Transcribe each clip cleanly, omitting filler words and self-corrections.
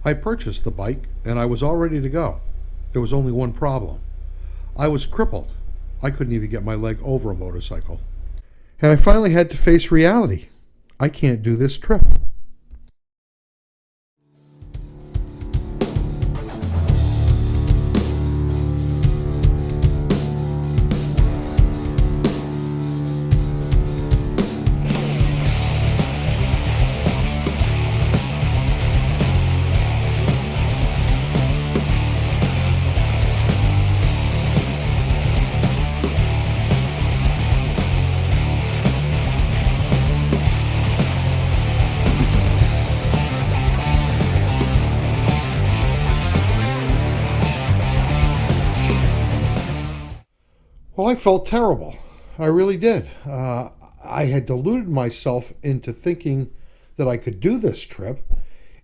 I purchased the bike and I was all ready to go. There was only one problem. I was crippled. I couldn't even get my leg over a motorcycle. And I finally had to face reality. I can't do this trip. Well, I felt terrible. I really did. I had deluded myself into thinking that I could do this trip,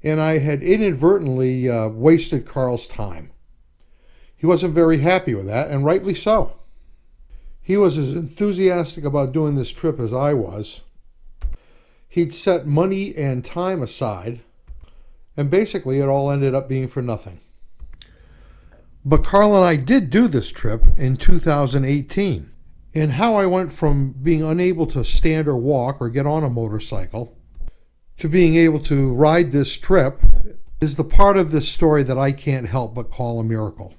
and I had inadvertently wasted Carl's time. He wasn't very happy with that, and rightly so. He was as enthusiastic about doing this trip as I was. He'd set money and time aside, and basically it all ended up being for nothing. But Carl and I did do this trip in 2018. And how I went from being unable to stand or walk or get on a motorcycle to being able to ride this trip is the part of this story that I can't help but call a miracle.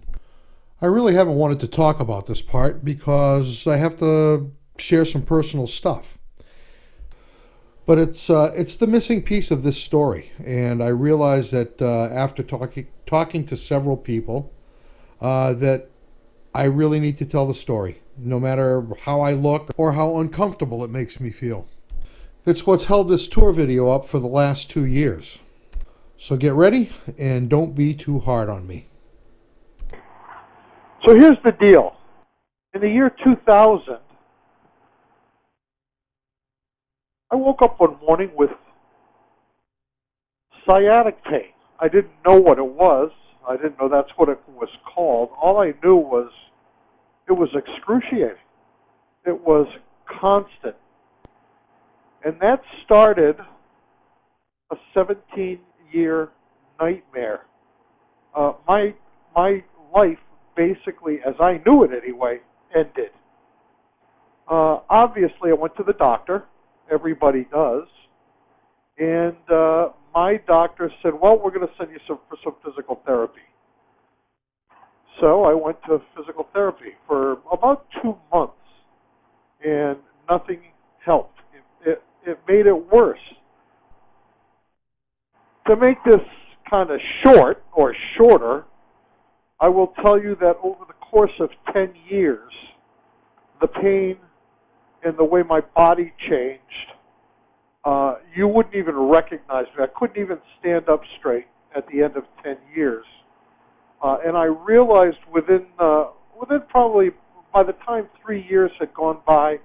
I really haven't wanted to talk about this part because I have to share some personal stuff. But it's the missing piece of this story. And I realized that after talking to several people, that I really need to tell the story, no matter how I look or how uncomfortable it makes me feel. It's what's held this tour video up for the last 2 years. So get ready and don't be too hard on me. So here's the deal. In the year 2000, I woke up one morning with sciatic pain. I didn't know what it was. I didn't know that's what it was called. All I knew was it was excruciating. It was constant. And that started a 17-year nightmare. My life, basically, as I knew it anyway, ended. Obviously, I went to the doctor. Everybody does. And my doctor said, well, we're going to send you for some physical therapy. So I went to physical therapy for about 2 months, and nothing helped. It made it worse. To make this kind of short, or shorter, I will tell you that over the course of 10 years, the pain and the way my body changed, you wouldn't even recognize me. I couldn't even stand up straight at the end of 10 years. And I realized within probably, by the time 3 years had gone by,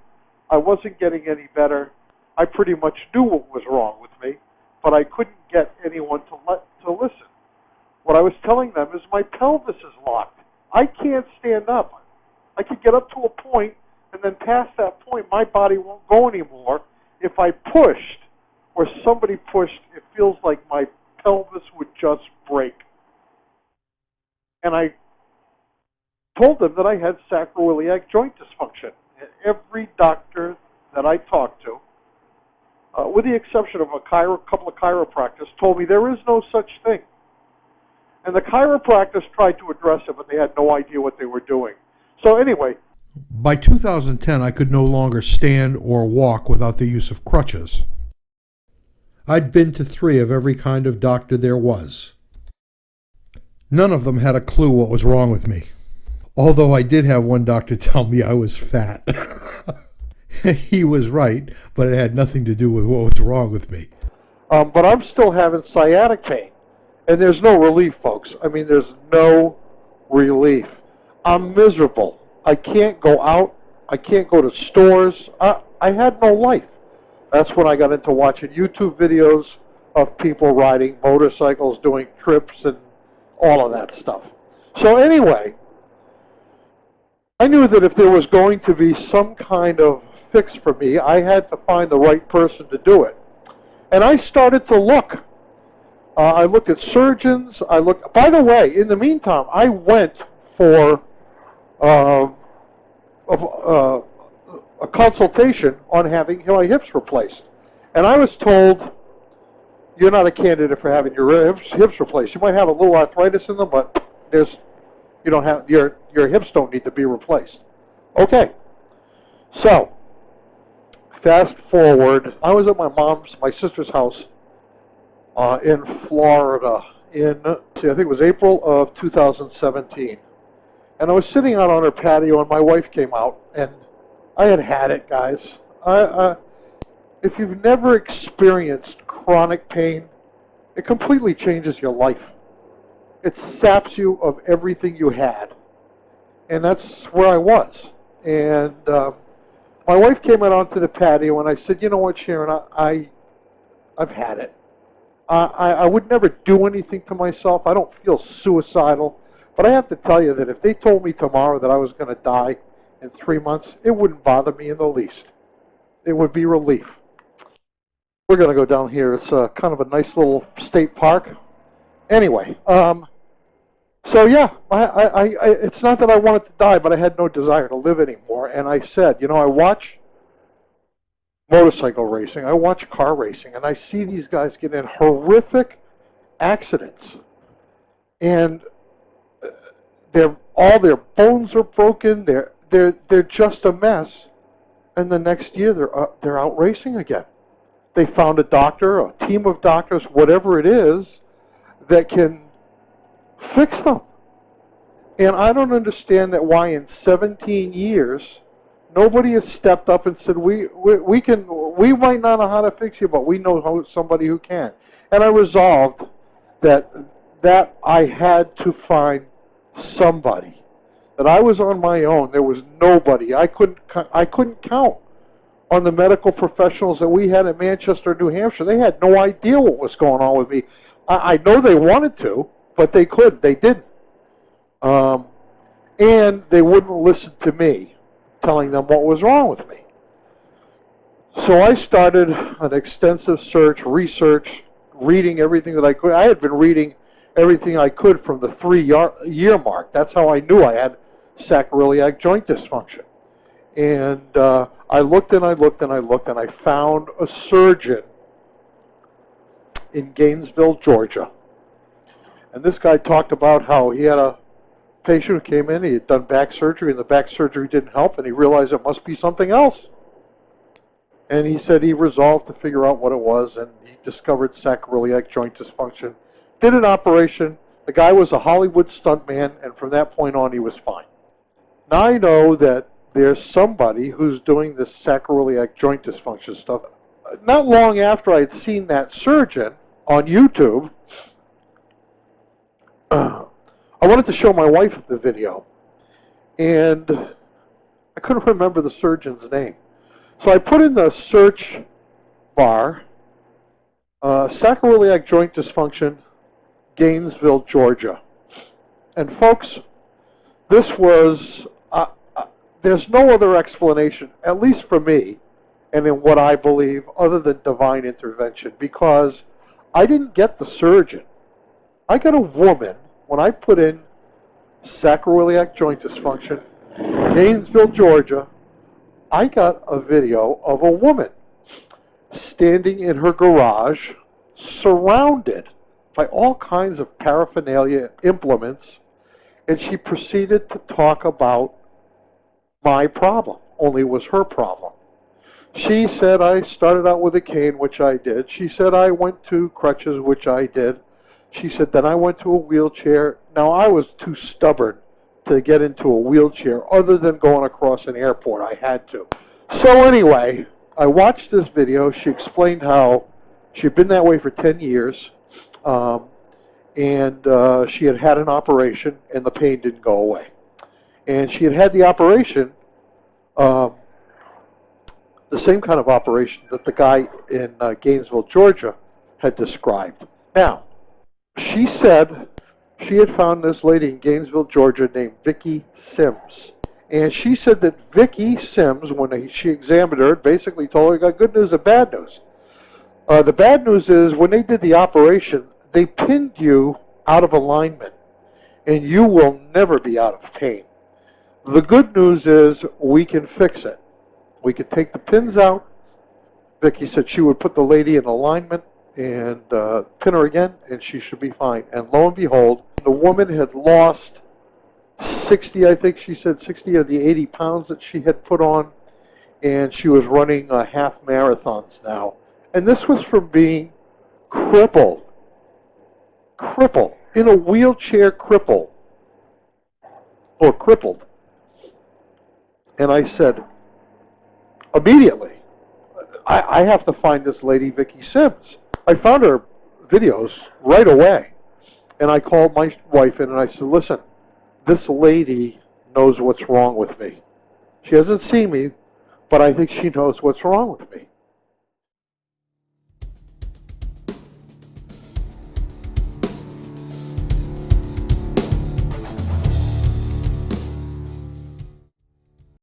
I wasn't getting any better. I pretty much knew what was wrong with me, but I couldn't get anyone to listen. What I was telling them is my pelvis is locked. I can't stand up. I could get up to a point, and then past that point, my body won't go anymore. If I pushed, or somebody pushed, it feels like my pelvis would just break. And I told them that I had sacroiliac joint dysfunction. And every doctor that I talked to, with the exception of a couple of chiropractors, told me there is no such thing. And the chiropractors tried to address it, but they had no idea what they were doing. So anyway. By 2010, I could no longer stand or walk without the use of crutches. I'd been to 3 of every kind of doctor there was. None of them had a clue what was wrong with me. Although I did have one doctor tell me I was fat. He was right, but it had nothing to do with what was wrong with me. But I'm still having sciatic pain. And there's no relief, folks. I mean, there's no relief. I'm miserable. I can't go out. I can't go to stores. I had no life. That's when I got into watching YouTube videos of people riding motorcycles, doing trips, and all of that stuff. So anyway, I knew that if there was going to be some kind of fix for me, I had to find the right person to do it. And I started to look I looked at surgeons. By the way, in the meantime, I went for uh, a consultation on having my hips replaced, and I was told you're not a candidate for having your hips replaced. You might have a little arthritis in them, but you don't have your hips don't need to be replaced. Okay, so fast forward. I was at my sister's house in Florida I think it was April of 2017. And I was sitting out on her patio, and my wife came out, and I had it, guys. If you've never experienced chronic pain, it completely changes your life. It saps you of everything you had. And that's where I was. And my wife came out onto the patio, and I said, you know what, Sharon, I've had it. I would never do anything to myself. I don't feel suicidal. But I have to tell you that if they told me tomorrow that I was going to die in 3 months, it wouldn't bother me in the least. It would be relief. We're going to go down here. It's kind of a nice little state park. Anyway, so yeah, it's not that I wanted to die, but I had no desire to live anymore. And I said, you know, I watch motorcycle racing, I watch car racing, and I see these guys get in horrific accidents. And all their bones are broken. They're just a mess. And the next year they're out racing again. They found a doctor, a team of doctors, whatever it is, that can fix them. And I don't understand that why in 17 years nobody has stepped up and said we might not know how to fix you, but we know somebody who can. And I resolved that I had to find somebody. That I was on my own. There was nobody. I couldn't count on the medical professionals that we had in Manchester, New Hampshire. They had no idea what was going on with me. I know they wanted to, but they couldn't. They didn't. And they wouldn't listen to me, telling them what was wrong with me. So I started an extensive research, reading everything that I could. I had been reading everything I could from the 3-year mark. That's how I knew I had sacroiliac joint dysfunction. And I looked and I looked and I looked, and I found a surgeon in Gainesville, Georgia. And this guy talked about how he had a patient who came in, he had done back surgery, and the back surgery didn't help, and he realized it must be something else. And he said he resolved to figure out what it was, and he discovered sacroiliac joint dysfunction. Did an operation. The guy was a Hollywood stuntman, and from that point on, he was fine. Now I know that there's somebody who's doing this sacroiliac joint dysfunction stuff. Not long after I had seen that surgeon on YouTube, I wanted to show my wife the video, and I couldn't remember the surgeon's name. So I put in the search bar, sacroiliac joint dysfunction, Gainesville, Georgia. And folks, this was, there's no other explanation, at least for me, and in what I believe, other than divine intervention, because I didn't get the surgeon. I got a woman, when I put in sacroiliac joint dysfunction, Gainesville, Georgia, I got a video of a woman standing in her garage, surrounded by all kinds of paraphernalia, implements, and she proceeded to talk about my problem, only it was her problem. She said I started out with a cane, which I did. She said I went to crutches, which I did. She said then I went to a wheelchair. Now I was too stubborn to get into a wheelchair other than going across an airport. I had to. So anyway, I watched this video. She explained how she'd been that way for 10 years, and she had had an operation, and the pain didn't go away. And she had had the operation, the same kind of operation that the guy in Gainesville, Georgia had described. Now, she said she had found this lady in Gainesville, Georgia named Vicki Sims. And she said that Vicki Sims, when she examined her, basically told her, got good news and bad news. The bad news is when they did the operation, they pinned you out of alignment, and you will never be out of pain. The good news is we can fix it. We can take the pins out. Vicki said she would put the lady in alignment and pin her again, and she should be fine. And lo and behold, the woman had lost 60, I think she said 60 of the 80 pounds that she had put on, and she was running half marathons now. And this was from being crippled, in a wheelchair crippled. And I said, immediately, I have to find this lady, Vicki Sims. I found her videos right away. And I called my wife in and I said, listen, this lady knows what's wrong with me. She hasn't seen me, but I think she knows what's wrong with me.